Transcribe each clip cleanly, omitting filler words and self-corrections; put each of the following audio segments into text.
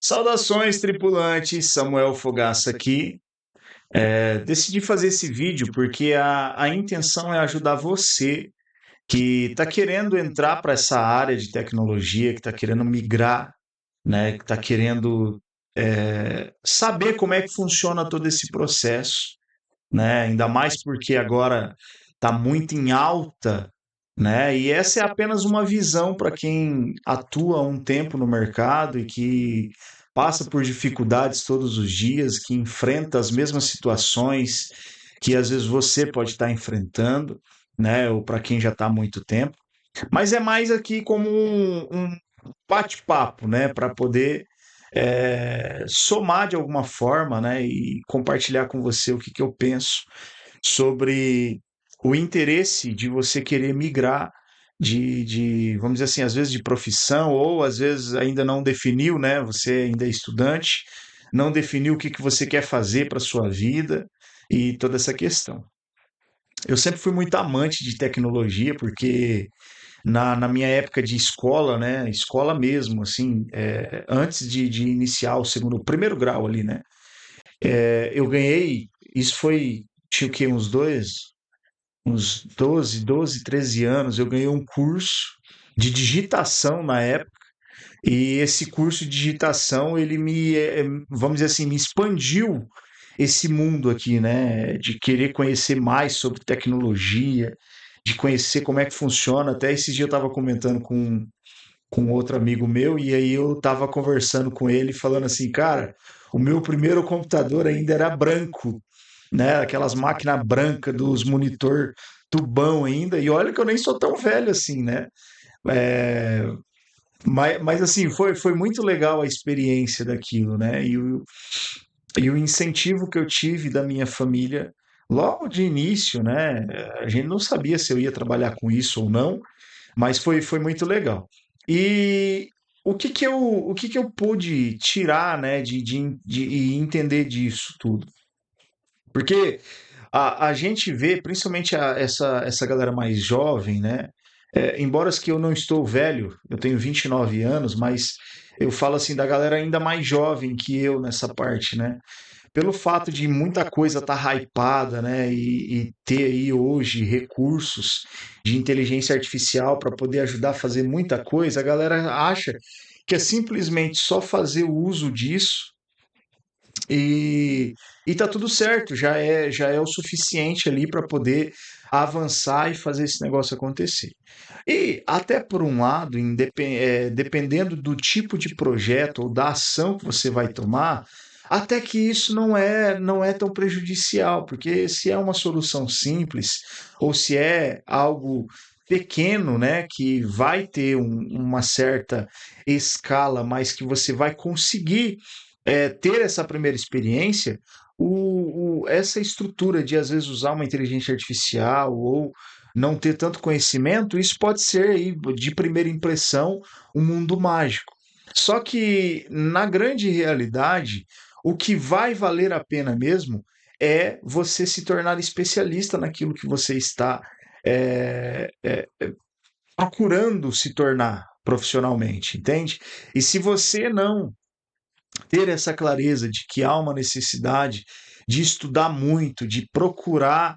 Saudações, tripulantes, Samuel Fogaça aqui. Decidi fazer esse vídeo porque a intenção é ajudar você que está querendo entrar para essa área de tecnologia, que está querendo migrar, né, que está querendo saber como é que funciona todo esse processo, né? Ainda mais porque agora está muito em alta, né? E essa é apenas uma visão para quem atua há um tempo no mercado e que passa por dificuldades todos os dias, que enfrenta as mesmas situações que às vezes você pode estar enfrentando, né? Ou para quem já está há muito tempo. Mas é mais aqui como um bate-papo, né? Para poder somar de alguma forma, né? E compartilhar com você o que eu penso sobre o interesse de você querer migrar vamos dizer assim, às vezes de profissão, ou às vezes ainda não definiu, né? Você ainda é estudante, não definiu o que você quer fazer para a sua vida e toda essa questão. Eu sempre fui muito amante de tecnologia, porque na minha época de escola, né? Escola mesmo, assim, antes de iniciar o primeiro grau ali, né? Eu ganhei, isso foi, tinha o quê? Uns 13 anos, eu ganhei um curso de digitação na época, e esse curso de digitação, vamos dizer assim, me expandiu esse mundo aqui, né? De querer conhecer mais sobre tecnologia, de conhecer como é que funciona. Até esses dias eu estava comentando com outro amigo meu, e aí eu estava conversando com ele, falando assim, cara, o meu primeiro computador ainda era branco, né? Aquelas máquinas brancas dos monitor tubão ainda, e olha que eu nem sou tão velho assim, né? É, mas assim, foi muito legal a experiência daquilo, né? E o incentivo que eu tive da minha família logo de início, né? A gente não sabia se eu ia trabalhar com isso ou não, mas foi muito legal. E o que que eu pude tirar, né, e entender disso tudo? Porque a gente vê, principalmente essa galera mais jovem, né? Embora que eu não estou velho, eu tenho 29 anos, mas eu falo assim da galera ainda mais jovem que eu nessa parte, né? Pelo fato de muita coisa estar hypada, né? E ter aí hoje recursos de inteligência artificial para poder ajudar a fazer muita coisa, a galera acha que é simplesmente só fazer o uso disso e, e tá tudo certo, já é o suficiente ali para poder avançar e fazer esse negócio acontecer. E até por um lado, dependendo do tipo de projeto ou da ação que você vai tomar, até que isso não é tão prejudicial, porque se é uma solução simples ou se é algo pequeno, né, que vai ter uma certa escala, mas que você vai conseguir ter essa primeira experiência, essa estrutura de às vezes usar uma inteligência artificial ou não ter tanto conhecimento, isso pode ser aí, de primeira impressão, um mundo mágico. Só que na grande realidade, o que vai valer a pena mesmo é você se tornar especialista naquilo que você está é, é, procurando se tornar profissionalmente, entende? E se você não ter essa clareza de que há uma necessidade de estudar muito, de procurar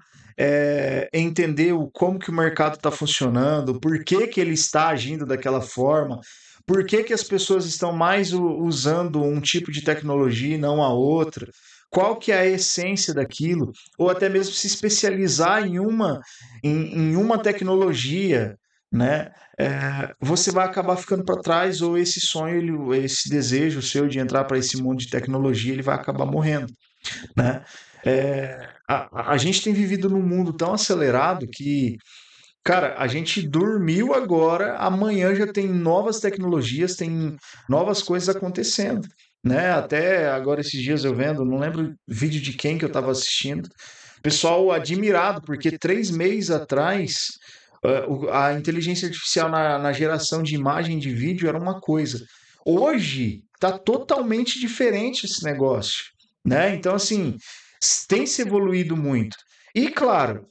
entender como que o mercado está funcionando, por que que ele está agindo daquela forma, por que que as pessoas estão mais usando um tipo de tecnologia e não a outra, qual que é a essência daquilo, ou até mesmo se especializar em uma tecnologia, né? Você vai acabar ficando para trás, ou esse sonho, esse desejo seu de entrar para esse mundo de tecnologia, ele vai acabar morrendo, né? A gente tem vivido num mundo tão acelerado que, cara, a gente dormiu agora, amanhã já tem novas tecnologias, tem novas coisas acontecendo, né? Até agora esses dias eu vendo, não lembro vídeo de quem que eu estava assistindo, pessoal admirado, porque 3 meses atrás a inteligência artificial na geração de imagem e de vídeo era uma coisa. Hoje está totalmente diferente esse negócio, né? Então, assim, tem se evoluído muito. E, claro,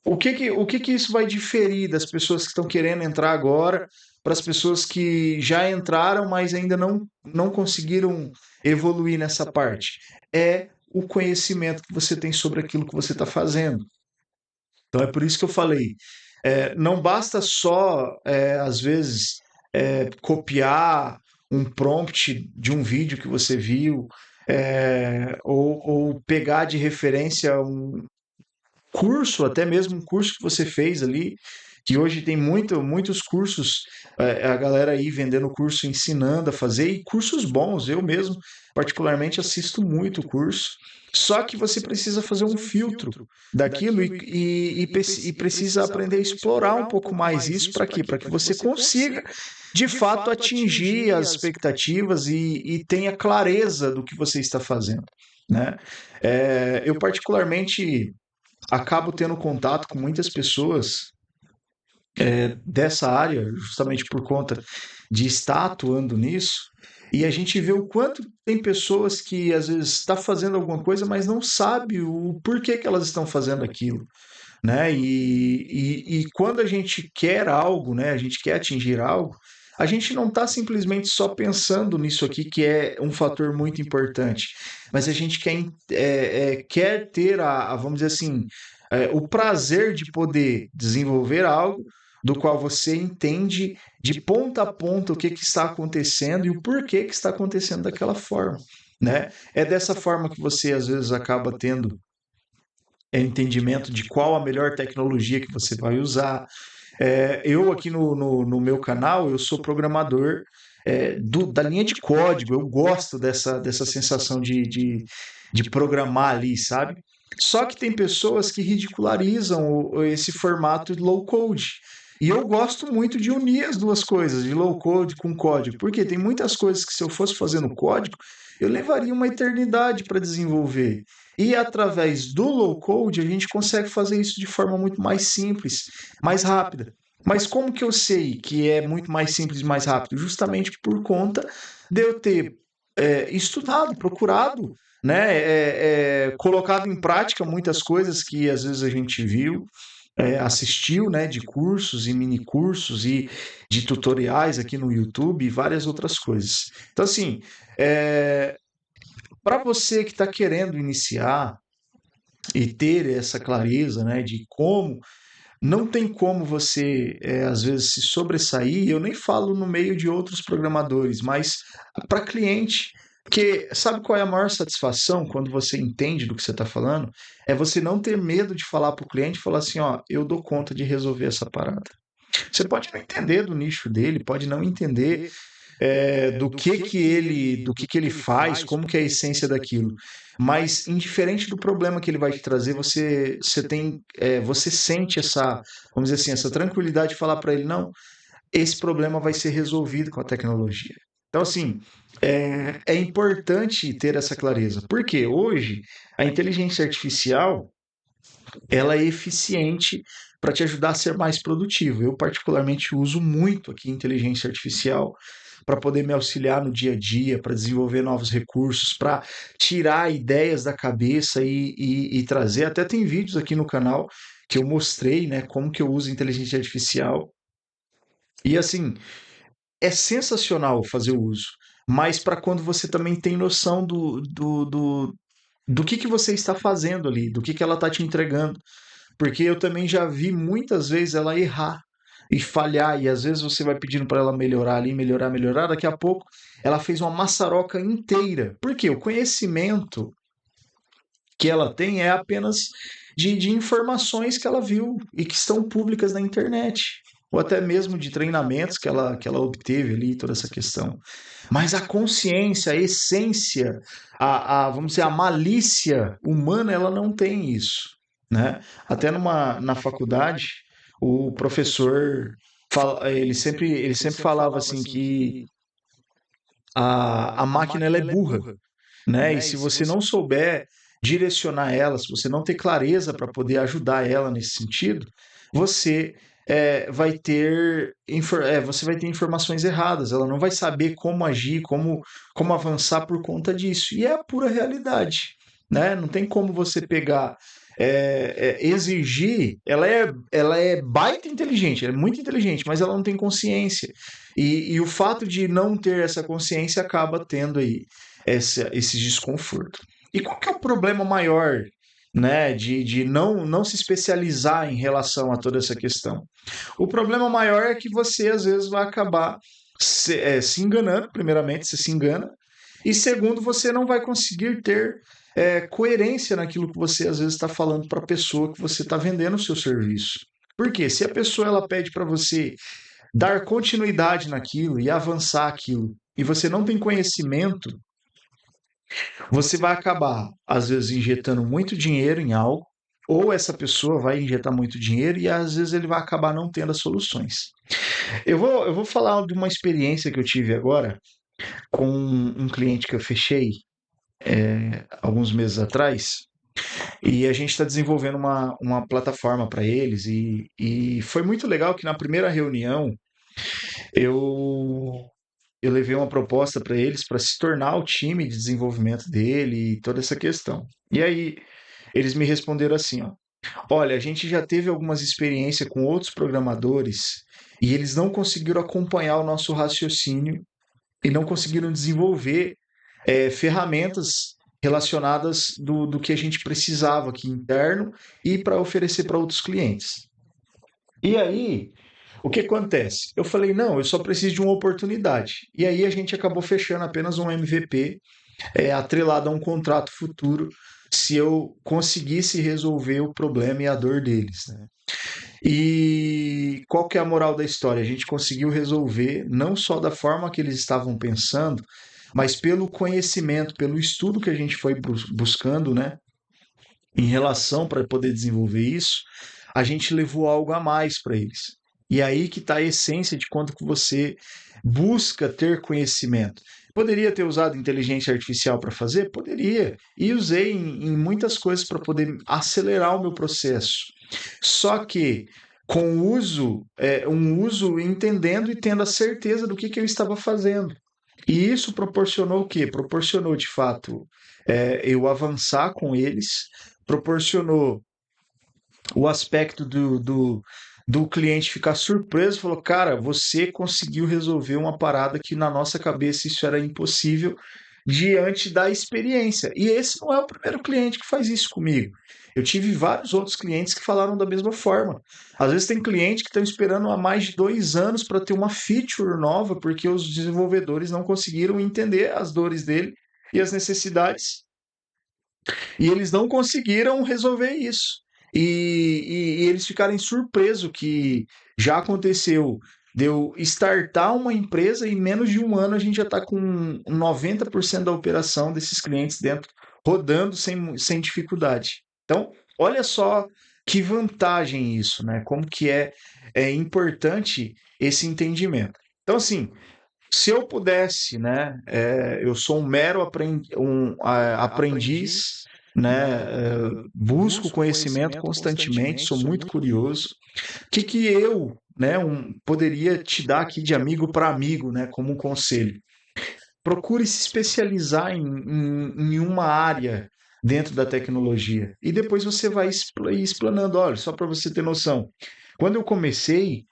o que que isso vai diferir das pessoas que estão querendo entrar agora para as pessoas que já entraram, mas ainda não conseguiram evoluir nessa parte? É o conhecimento que você tem sobre aquilo que você está fazendo. Então é por isso que eu falei, não basta só, às vezes, copiar um prompt de um vídeo que você viu, ou pegar de referência um curso, até mesmo um curso que você fez ali, que hoje tem muitos cursos, a galera aí vendendo curso, ensinando a fazer, e cursos bons. Eu mesmo, particularmente, assisto muito curso. Só que você precisa fazer um filtro daquilo e precisa aprender a explorar um pouco mais isso para quê? Para que você consiga, de fato, atingir as expectativas e tenha clareza do que você está fazendo, né? Eu, particularmente, acabo tendo contato com muitas pessoas dessa área, justamente por conta de estar atuando nisso, e a gente vê o quanto tem pessoas que às vezes está fazendo alguma coisa, mas não sabe o porquê que elas estão fazendo aquilo, né? E quando a gente quer algo, né? A gente quer atingir algo, a gente não está simplesmente só pensando nisso aqui, que é um fator muito importante, mas a gente quer ter vamos dizer assim, o prazer de poder desenvolver algo do qual você entende de ponta a ponta o que, que está acontecendo e o porquê que está acontecendo daquela forma, né? É dessa forma que você às vezes acaba tendo entendimento de qual a melhor tecnologia que você vai usar. Eu aqui no meu canal, eu sou programador da linha de código, eu gosto dessa sensação de programar ali, sabe? Só que tem pessoas que ridicularizam esse formato low code. E eu gosto muito de unir as duas coisas, de low code com código, porque tem muitas coisas que se eu fosse fazer no código, eu levaria uma eternidade para desenvolver. E através do low code, a gente consegue fazer isso de forma muito mais simples, mais rápida. Mas como que eu sei que é muito mais simples e mais rápido? Justamente por conta de eu ter estudado, procurado, né, colocado em prática muitas coisas que às vezes a gente viu, assistiu, né, de cursos e mini cursos e de tutoriais aqui no YouTube e várias outras coisas. Então, assim, para você que está querendo iniciar e ter essa clareza, né, de como não tem como você, às vezes, se sobressair. Eu nem falo no meio de outros programadores, mas para cliente. Porque sabe qual é a maior satisfação quando você entende do que você está falando? É você não ter medo de falar para o cliente e falar assim: ó, eu dou conta de resolver essa parada. Você pode não entender do nicho dele, pode não entender do que ele faz, como que é a essência daquilo. Mas indiferente do problema que ele vai te trazer, você sente essa, vamos dizer assim, essa tranquilidade de falar para ele, não, esse problema vai ser resolvido com a tecnologia. Então, assim, é importante ter essa clareza, porque hoje a inteligência artificial ela é eficiente para te ajudar a ser mais produtivo. Eu, particularmente, uso muito aqui inteligência artificial para poder me auxiliar no dia a dia, para desenvolver novos recursos, para tirar ideias da cabeça e trazer. Até tem vídeos aqui no canal que eu mostrei, né, como que eu uso inteligência artificial. E assim, é sensacional fazer o uso, mas para quando você também tem noção do que você está fazendo ali, do que ela está te entregando. Porque eu também já vi muitas vezes ela errar e falhar, e às vezes você vai pedindo para ela melhorar ali, melhorar, melhorar, daqui a pouco ela fez uma maçaroca inteira. Por quê? O conhecimento que ela tem é apenas de informações que ela viu e que estão públicas na internet. Ou até mesmo de treinamentos que ela obteve ali, toda essa questão. Mas a consciência, a essência, vamos dizer, a malícia humana, ela não tem isso, né? Até na faculdade, o professor, ele sempre falava assim que a máquina ela é burra, né? E se você não souber direcionar ela, se você não ter clareza para poder ajudar ela nesse sentido, você você vai ter informações erradas. Ela não vai saber como agir, como avançar por conta disso. E é a pura realidade, né? Não tem como você pegar exigir, ela é baita inteligente, ela é muito inteligente, mas ela não tem consciência. E o fato de não ter essa consciência acaba tendo aí esse desconforto. E qual que é o problema maior, né, de não se especializar em relação a toda essa questão? O problema maior é que você às vezes vai acabar se enganando, primeiramente, você se engana, e segundo, você não vai conseguir ter coerência naquilo que você às vezes está falando para a pessoa que você está vendendo o seu serviço. Por quê? Se a pessoa ela pede para você dar continuidade naquilo e avançar aquilo, e você não tem conhecimento, você vai acabar, às vezes, injetando muito dinheiro em algo, ou essa pessoa vai injetar muito dinheiro e às vezes ele vai acabar não tendo as soluções. Eu vou falar de uma experiência que eu tive agora com um cliente que eu fechei alguns meses atrás, e a gente está desenvolvendo uma plataforma para eles, e foi muito legal que na primeira reunião eu, eu levei uma proposta para eles para se tornar o time de desenvolvimento dele e toda essa questão. E aí eles me responderam assim, ó, olha, a gente já teve algumas experiências com outros programadores e eles não conseguiram acompanhar o nosso raciocínio e não conseguiram desenvolver ferramentas relacionadas do que a gente precisava aqui interno e para oferecer para outros clientes. E aí, o que acontece? Eu falei, não, eu só preciso de uma oportunidade. E aí a gente acabou fechando apenas um MVP atrelado a um contrato futuro se eu conseguisse resolver o problema e a dor deles, né? E qual que é a moral da história? A gente conseguiu resolver não só da forma que eles estavam pensando, mas pelo conhecimento, pelo estudo que a gente foi buscando, né, em relação para poder desenvolver isso, a gente levou algo a mais para eles. E aí que está a essência de quando que você busca ter conhecimento. Poderia ter usado inteligência artificial para fazer? Poderia. E usei em muitas coisas para poder acelerar o meu processo. Só que com um uso entendendo e tendo a certeza do que eu estava fazendo. E isso proporcionou o quê? Proporcionou, de fato, eu avançar com eles, proporcionou o aspecto do cliente ficar surpreso, falou, cara, você conseguiu resolver uma parada que na nossa cabeça isso era impossível diante da experiência. E esse não é o primeiro cliente que faz isso comigo. Eu tive vários outros clientes que falaram da mesma forma. Às vezes tem cliente que estão esperando há mais de 2 anos para ter uma feature nova, porque os desenvolvedores não conseguiram entender as dores dele e as necessidades e eles não conseguiram resolver isso. E eles ficarem surpresos que já aconteceu de eu startar uma empresa e em menos de um ano a gente já está com 90% da operação desses clientes dentro, rodando sem dificuldade. Então, olha só que vantagem isso, né? Como que é importante esse entendimento. Então, assim, se eu pudesse, né, eu sou um mero aprendiz, né, busco conhecimento constantemente, sou muito curioso. O que eu, né, poderia te dar aqui de amigo para amigo, né, como um conselho? Procure se especializar em uma área dentro da tecnologia e depois você vai ir explanando. Olha, só para você ter noção, quando eu comecei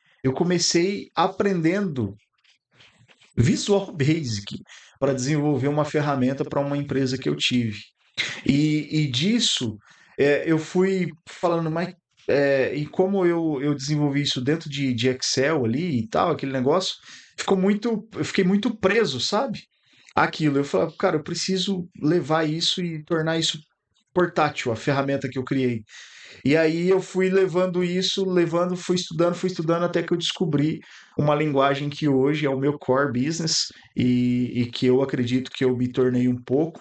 aprendendo Visual Basic para desenvolver uma ferramenta para uma empresa que eu tive. E disso eu fui falando, mas e como eu desenvolvi isso dentro de Excel ali e tal, aquele negócio, eu fiquei muito preso, sabe? Aquilo. Eu falei, cara, eu preciso levar isso e tornar isso portátil, a ferramenta que eu criei. E aí eu fui levando isso, levando, fui estudando até que eu descobri uma linguagem que hoje é o meu core business e que eu acredito que eu me tornei um pouco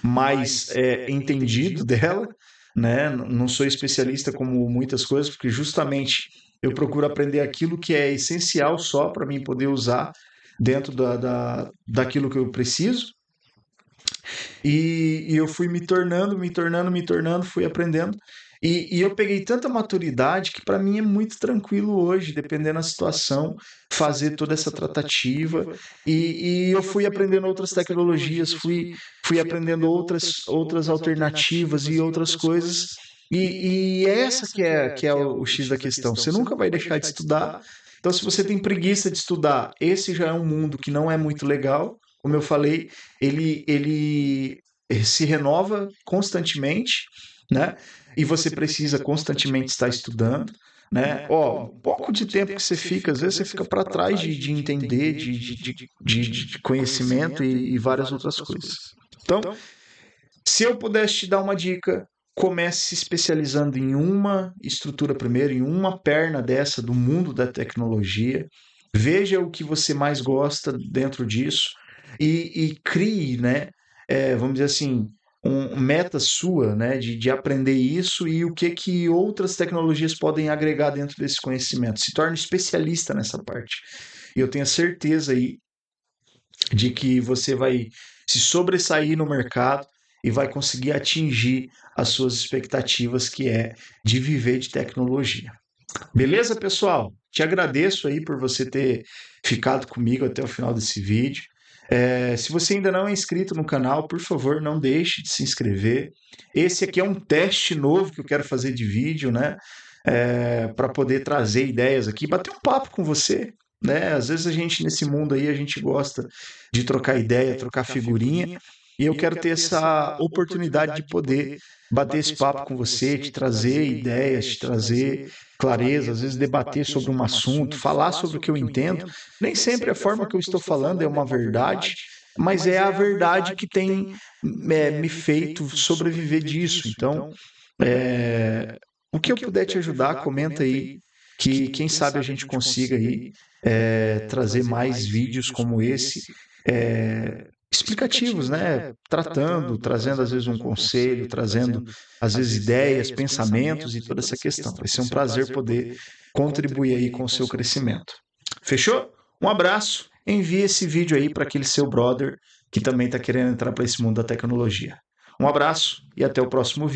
mais entendido dela, né? Não sou especialista como muitas coisas, porque justamente eu procuro aprender aquilo que é essencial só para mim poder usar dentro daquilo que eu preciso. E eu fui me tornando, fui aprendendo. E eu peguei tanta maturidade que para mim é muito tranquilo hoje, dependendo da situação, fazer toda essa tratativa. E eu fui aprendendo outras tecnologias, fui aprendendo outras alternativas e outras coisas. E é essa que é o X da questão. Você nunca vai deixar de estudar. Então, se você tem preguiça de estudar, esse já é um mundo que não é muito legal. Como eu falei, ele se renova constantemente, né? E você precisa constantemente estar estudando, né? Ó, um pouco de tempo que você fica, às vezes você fica para trás de entender, de conhecimento e várias outras coisas. Então, se eu pudesse te dar uma dica, comece se especializando em uma estrutura primeiro, em uma perna dessa do mundo da tecnologia. Veja o que você mais gosta dentro disso e crie, né? Vamos dizer assim, meta sua, né? De aprender isso e o que outras tecnologias podem agregar dentro desse conhecimento. Se torne especialista nessa parte. E eu tenho certeza aí de que você vai se sobressair no mercado e vai conseguir atingir as suas expectativas, que é de viver de tecnologia. Beleza, pessoal? Te agradeço aí por você ter ficado comigo até o final desse vídeo. Se você ainda não é inscrito no canal, por favor, não deixe de se inscrever. Esse aqui é um teste novo que eu quero fazer de vídeo, né? Para poder trazer ideias aqui, bater um papo com você, né? Às vezes a gente nesse mundo aí a gente gosta de trocar ideia, trocar figurinha, e eu quero ter essa oportunidade de poder bater esse papo com você, te trazer ideias, te trazer clareza, às vezes debater sobre um assunto, falar sobre o que eu entendo. Nem sempre a forma que eu estou falando é uma verdade, mas é a verdade que tem me feito sobreviver disso. Então, é, o que eu puder te ajudar, comenta aí, que quem sabe a gente consiga aí trazer mais vídeos como esse, explicativos, né? Trazendo às vezes um conselho, trazendo às vezes ideias, pensamentos e toda essa questão. Vai ser um prazer poder contribuir aí com o seu crescimento. Fechou? Um abraço. Envie esse vídeo aí para aquele seu brother que também está querendo entrar para esse mundo da tecnologia. Um abraço e até o próximo vídeo.